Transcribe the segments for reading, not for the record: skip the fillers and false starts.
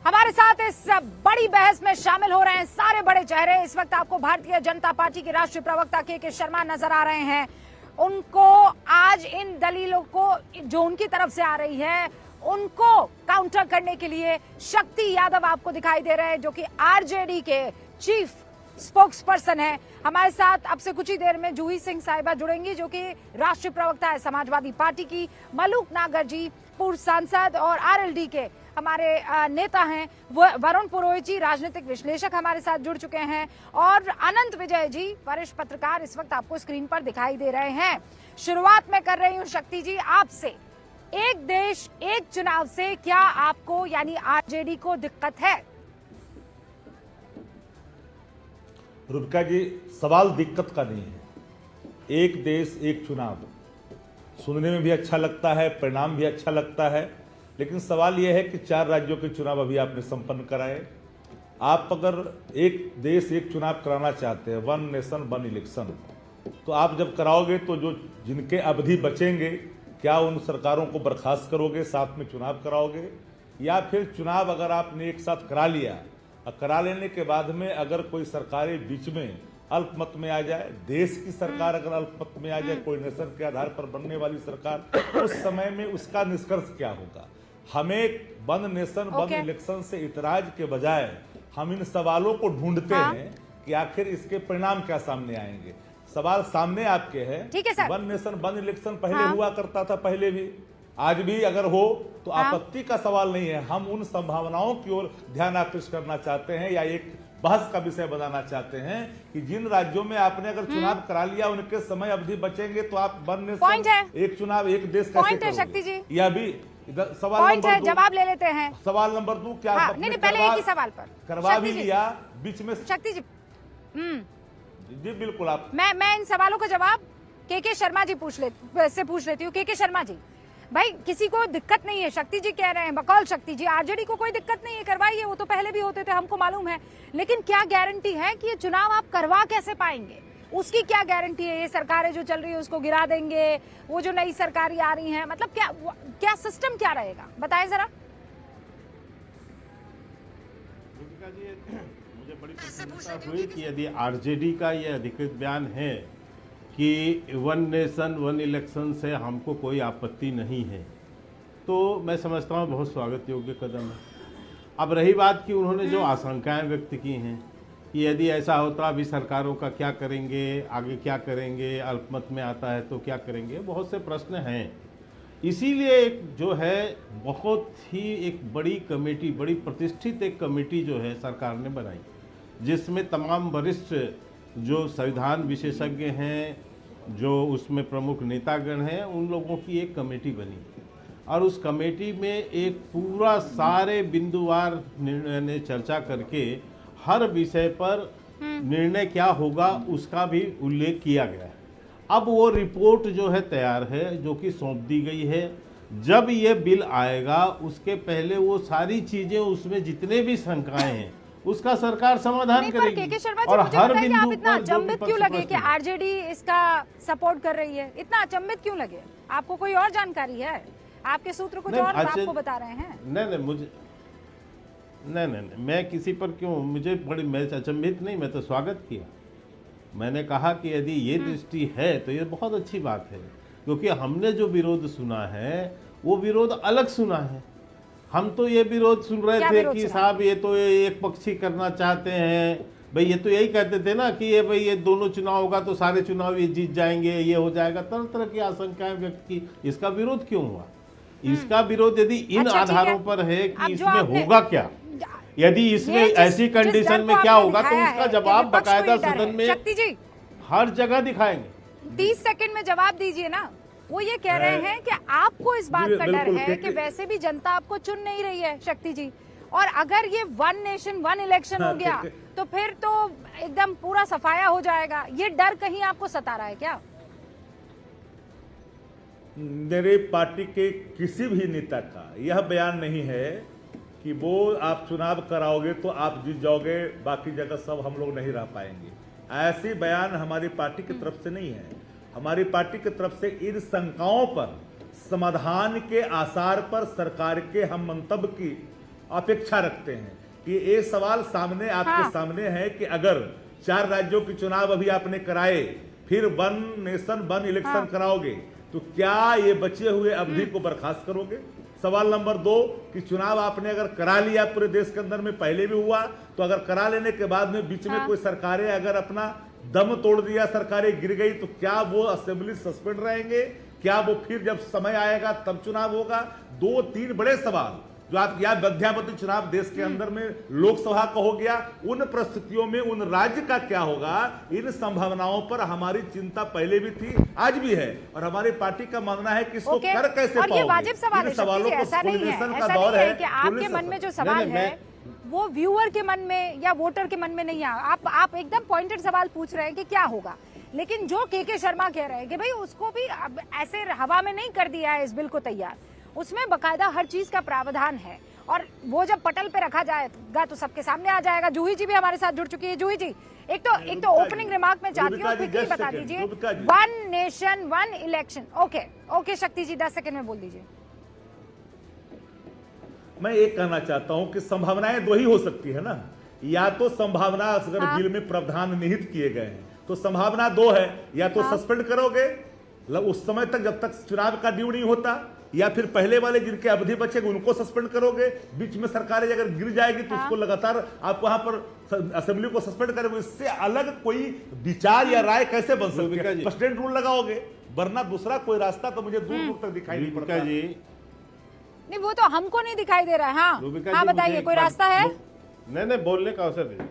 हमारे साथ इस बड़ी बहस में शामिल हो रहे हैं सारे बड़े चेहरे। इस वक्त आपको भारतीय जनता पार्टी के राष्ट्रीय प्रवक्ता के शर्मा नजर आ रहे हैं। उनको आज इन दलीलों को जो उनकी तरफ से आ रही है उनको काउंटर करने के लिए शक्ति यादव आपको दिखाई दे रहे हैं, जो कि आरजेडी के चीफ स्पोक्स पर्सन है। हमारे साथ अब से कुछ ही देर में जूही सिंह साहिबा जुड़ेंगी, जो कि राष्ट्रीय प्रवक्ता है समाजवादी पार्टी की। मलूक नागर जी पूर्व सांसद और आरएलडी के हमारे नेता हैं। वरुण पुरोहित जी राजनीतिक विश्लेषक हमारे साथ जुड़ चुके हैं और अनंत विजय जी वरिष्ठ पत्रकार इस वक्त आपको स्क्रीन पर दिखाई दे रहे हैं। शुरुआत में कर रही हूँ शक्ति जी आपसे, एक देश एक चुनाव से क्या आपको यानी आरजेडी को दिक्कत है? रुबिका जी, सवाल दिक्कत का नहीं है। एक देश एक चुनाव सुनने में भी अच्छा लगता है, परिणाम भी अच्छा लगता है, लेकिन सवाल यह है कि 4 राज्यों के चुनाव अभी आपने संपन्न कराए। आप अगर एक देश एक चुनाव कराना चाहते हैं, वन नेशन वन इलेक्शन, तो आप जब कराओगे तो जो जिनके अवधि बचेंगे, क्या उन सरकारों को बर्खास्त करोगे, साथ में चुनाव कराओगे, या फिर चुनाव अगर आपने एक साथ करा लिया और करा लेने के बाद में अगर कोई सरकारें बीच में अल्पमत में आ जाए, देश की सरकार अगर अल्पमत में आ जाए, कोई नेशन के आधार पर बनने वाली सरकार, उस समय में उसका निष्कर्ष क्या होगा? हमें वन नेशन वन इलेक्शन से इतराज के बजाय हम इन सवालों को ढूंढते हैं कि आखिर इसके परिणाम क्या सामने आएंगे। सवाल सामने आपके है, वन नेशन वन इलेक्शन पहले हुआ करता था, पहले भी, आज भी अगर हो तो आपत्ति का सवाल नहीं है। हम उन संभावनाओं की ओर ध्यान आकृष्ट करना चाहते हैं या एक बहस का विषय बनाना चाहते हैं कि जिन राज्यों में आपने अगर चुनाव करा लिया उनके समय अवधि बचेंगे तो आप वन नेशन एक चुनाव एक देश कैसे करोगे? शक्ति जी, यह भी सवाल नंबर 2, जवाब ले लेते हैं। सवाल नंबर 2 क्या? नहीं, पहले एक ही सवाल पर करवा भी लिया बीच में। शक्ति जी जी बिल्कुल, आप मैं इन सवालों का जवाब के शर्मा जी पूछ लेती हूँ। के शर्मा जी, भाई किसी को दिक्कत नहीं है, शक्ति जी कह रहे हैं, बकौल शक्ति जी, आरजेडी को कोई दिक्कत नहीं है, करवाइए, वो तो पहले भी होते थे, हमको मालूम है, लेकिन क्या गारंटी है कि ये चुनाव आप करवा कैसे पाएंगे? उसकी क्या गारंटी है? ये सरकारें जो चल रही है उसको गिरा देंगे, वो जो नई सरकारें आ रही हैं, मतलब क्या सिस्टम क्या रहेगा, बताएं जरा। मुझे बड़ी प्रसन्नता हुई कि यदि आरजेडी का ये अधिकृत बयान है कि वन नेशन वन इलेक्शन से हमको कोई आपत्ति नहीं है, तो मैं समझता हूँ बहुत स्वागत योग्य कदम है। अब रही बात कि उन्होंने जो आशंकाएं व्यक्त की हैं कि यदि ऐसा होता अभी सरकारों का क्या करेंगे, आगे क्या करेंगे, अल्पमत में आता है तो क्या करेंगे, बहुत से प्रश्न हैं। इसीलिए एक जो है बहुत ही एक बड़ी कमेटी, बड़ी प्रतिष्ठित एक कमेटी जो है सरकार ने बनाई, जिसमें तमाम वरिष्ठ जो संविधान विशेषज्ञ हैं, जो उसमें प्रमुख नेतागण हैं, उन लोगों की एक कमेटी बनी और उस कमेटी में एक पूरा सारे बिंदुवार निर्णय ने चर्चा करके हर विषय पर निर्णय क्या होगा उसका भी उल्लेख किया गया है। अब वो रिपोर्ट जो है तैयार है, जो कि सौंप दी गई है। जब ये बिल आएगा उसके पहले वो सारी चीजें, उसमें जितने भी शंकाएं हैं उसका सरकार समाधान करेगी। और हर बिंदु आप इतना अचंभित क्यों लगे कि आरजेडी इसका सपोर्ट कर रही है? इतना अचंभित क्यों लगे आपको? कोई और जानकारी है? आपके सूत्र कुछ और आपको बता रहे हैं? नहीं, मुझे नहीं, मैं किसी पर क्यों, मुझे बड़ी, मैं अचंभित नहीं, मैं तो स्वागत किया। मैंने कहा कि यदि ये दृष्टि है तो ये बहुत अच्छी बात है, क्योंकि हमने जो विरोध सुना है वो विरोध अलग सुना है। हम तो ये विरोध सुन रहे थे कि साहब ये तो एक पक्षी करना चाहते हैं, भाई ये तो यही कहते थे ना कि ये भाई ये दोनों चुनाव होगा तो सारे चुनाव ये जीत जाएंगे, ये हो जाएगा, तरह तरह की आशंकाएं व्यक्त की। इसका विरोध क्यों हुआ? इसका विरोध यदि इन आधारों पर है कि इसमें होगा क्या, यदि इसमें ऐसी कंडीशन में क्या होगा, तो उसका जवाब बाकायदा सदन में हर जगह दिखाएंगे। 30 सेकंड में जवाब दीजिए ना। वो ये कह रहे हैं कि आपको इस बात का डर है कि वैसे भी जनता आपको चुन नहीं रही है शक्ति जी, और अगर ये वन नेशन वन इलेक्शन हो गया तो फिर तो एकदम पूरा सफाया हो जाएगा। ये डर कहीं आपको सता रहा है क्या? मेरे पार्टी के किसी भी नेता का यह बयान नहीं है कि वो आप चुनाव कराओगे तो आप जीत जाओगे, बाकी जगह सब हम लोग नहीं रह पाएंगे। ऐसी बयान हमारी पार्टी की तरफ से नहीं है। हमारी पार्टी की तरफ से इन शंकाओं पर समाधान के आसार पर सरकार के हम मंतव्य की अपेक्षा रखते हैं कि ये सवाल सामने आपके सामने है कि अगर 4 राज्यों के चुनाव अभी आपने कराए, फिर 1 नेशन 1 इलेक्शन कराओगे, तो क्या ये बचे हुए अवधि को बर्खास्त करोगे? सवाल नंबर 2 कि चुनाव आपने अगर करा लिया पूरे देश के अंदर में, पहले भी हुआ, तो अगर करा लेने के बाद में बीच में कोई सरकारें अगर अपना दम तोड़ दिया, सरकारें गिर गई, तो क्या वो असेंबली सस्पेंड रहेंगे? क्या वो फिर जब समय आएगा तब चुनाव होगा? 2-3 बड़े सवाल जो आप या मध्यावधि चुनाव देश के अंदर में लोकसभा का हो गया, उन परिस्थितियों में उन राज्य का क्या होगा, इन संभावनाओं पर हमारी चिंता पहले भी थी, आज भी है, और हमारी पार्टी का मानना है कि इसको कर कैसे और ये वाजिब सवाल है, सवालों को ऐसा नहीं है कि आपके मन में जो सवाल है वो व्यूअर के मन में या वोटर के मन में नहीं है। आप एकदम पॉइंटेड सवाल पूछ रहे हैं कि क्या होगा, लेकिन जो के शर्मा कह रहे हैं कि भाई उसको भी अब ऐसे हवा में नहीं कर दिया है इस बिल को तैयार, उसमें बकायदा हर चीज का प्रावधान है, और वो जब पटल पे रखा जाएगा तो सबके सामने आ जाएगा। जूही जी भी हमारे साथ जुड़ चुकी है। जूही जी, एक तो ओपनिंग रिमार्क में चाहती हूँ, क्विकली बता दीजिए, 1 नेशन 1 इलेक्शन। ओके शक्ति जी 10 सेकंड में बोल दीजिए। मैं एक कहना चाहता हूं कि संभावनाएं 2 ही हो सकती है ना, या तो संभावना अगर बिल में प्रावधान निहित किए गए हैं तो संभावना 2 है, या तो सस्पेंड करोगे उस समय तक जब तक चुनाव का ड्यू नहीं होता, या फिर पहले वाले जिनके अवधि बचेगी उनको सस्पेंड करोगे, बीच में सरकारें अगर गिर जाएगी तो उसको लगातार आप वहां पर असेंबली को सस्पेंड करोगे। इससे अलग कोई विचार या राय कैसे बन सकती है? प्रेसिडेंट रूल लगाओगे, वरना दूसरा कोई रास्ता तो मुझे दूर दूर तक दिखाई नहीं पड़ता जी। नहीं, वो तो हमको नहीं दिखाई दे रहा है। हाँ बताइए, कोई रास्ता है? नहीं, बोलने का अवसर दीजिए।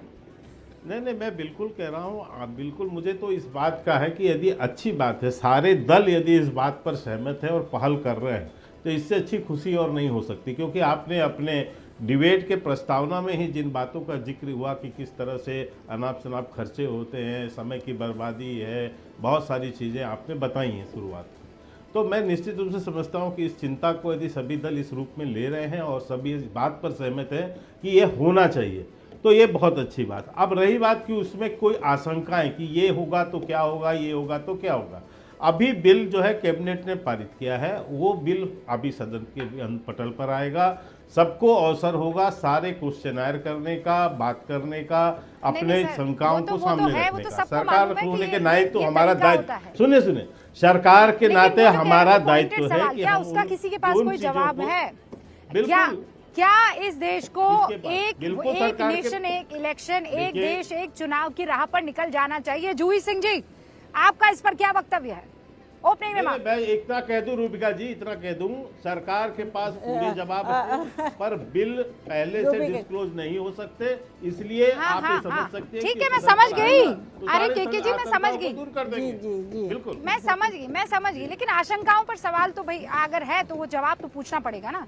नहीं, मैं बिल्कुल कह रहा हूँ, आप बिल्कुल, मुझे तो इस बात का है कि यदि अच्छी बात है, सारे दल यदि इस बात पर सहमत है और पहल कर रहे हैं, तो इससे अच्छी खुशी और नहीं हो सकती, क्योंकि आपने अपने डिबेट के प्रस्तावना में ही जिन बातों का जिक्र हुआ कि किस तरह से अनाप शनाप खर्चे होते हैं, समय की बर्बादी है, बहुत सारी चीज़ें आपने बताई हैं शुरुआत में, तो मैं निश्चित रूप से समझता हूँ कि इस चिंता को यदि सभी दल इस रूप में ले रहे हैं और सभी इस बात पर सहमत हैं कि ये होना चाहिए, तो ये बहुत अच्छी बात। अब रही बात कि उसमें कोई आशंकाएं कि ये होगा तो क्या होगा, ये होगा तो क्या होगा, अभी बिल जो है कैबिनेट ने पारित किया है, वो बिल अभी सदन के पटल पर आएगा, सबको अवसर होगा सारे क्वेश्चनायर करने का, बात करने का, अपने शंकाओं को सामने रखने का। सरकार होने के नाते तो हमारा दायित्व, सुनिए, सरकार के नाते हमारा दायित्व है कि क्या उसका किसी के पास कोई जवाब है? बिल्कुल। क्या इस देश को एक नेशन एक इलेक्शन, एक देश एक चुनाव की राह पर निकल जाना चाहिए? जूही सिंह जी, आपका इस पर क्या वक्तव्य है? ओपनिंग में मैं इतना कह दूं, रूबिका जी, इतना कह दूं, सरकार के पास पूरे जवाब होते, पर बिल पहले से डिस्क्लोज नहीं हो सकते, इसलिए आप ये समझ सकते हैं। ठीक है, मैं समझ गई। अरे के जी, मैं समझ गई, दूर कर देंगे। बिल्कुल, मैं समझ गई, लेकिन आशंकाओं पर सवाल तो भाई अगर है तो वो जवाब तो पूछना पड़ेगा ना।